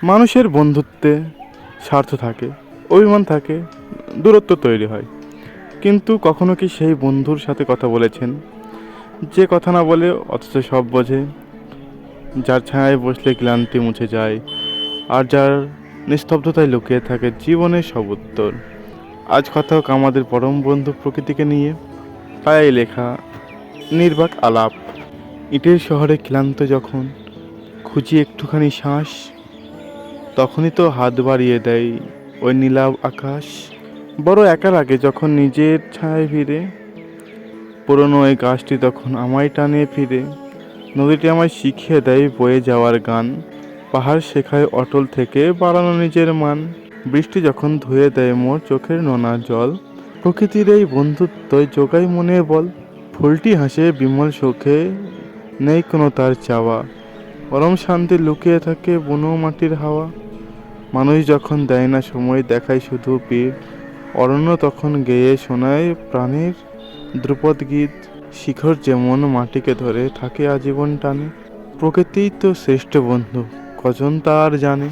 মানুষের বন্ধুত্বে স্বার্থ থাকে, অভিমান থাকে, দূরত্ব তৈরি হয়। কিন্তু কখনো কি সেই বন্ধুর সাথে কথা বলেছেন, যে কথা না বলে অথচ সব বোঝে, যার ছায়ায় বসলে ক্লান্তি মুছে যায়, আর যার নিস্তব্ধতায় লুকিয়ে থাকে জীবনের সব উত্তর? আজ কথা হোক আমাদের পরম বন্ধু প্রকৃতিকে নিয়ে। পায়ে লেখা নির্বাক আলাপ। ইটের শহরে ক্লান্ত যখন খুঁজি একটুখানি শ্বাস, তখনই তো হাত বাড়িয়ে দেয় ওই নীলাভ আকাশ। বড় একা লাগে যখন নিজের ছায়ায় ফিরে, পুরনো ওই গাছটি তখন আমায় টানে ফিরে। নদীটি আমায় শিখিয়ে দেয় বয়ে যাওয়ার গান, পাহাড় শেখায় অটল থেকে বাড়ানো নিজের মান। বৃষ্টি যখন ধুয়ে দেয় মোর চোখের নোনা জল, প্রকৃতির এই বন্ধুত্বই যোগায় মনে বল। ফুলটি হাসে বিমল সুখে, নেই কোনো তার চাওয়া, পরম শান্তি লুকিয়ে থাকে বুনো মাটির হাওয়া। মানুষ যখন দেয় না সময়, দেখায় শুধু পীর, অরণ্য তখন গেয়ে শোনায় প্রাণের ধ্রুপদ গীত। শিখর যেমন মাটিকে ধরে থাকে আজীবন টানে, প্রকৃতিই তো শ্রেষ্ঠ বন্ধু, কজন তা আর জানে।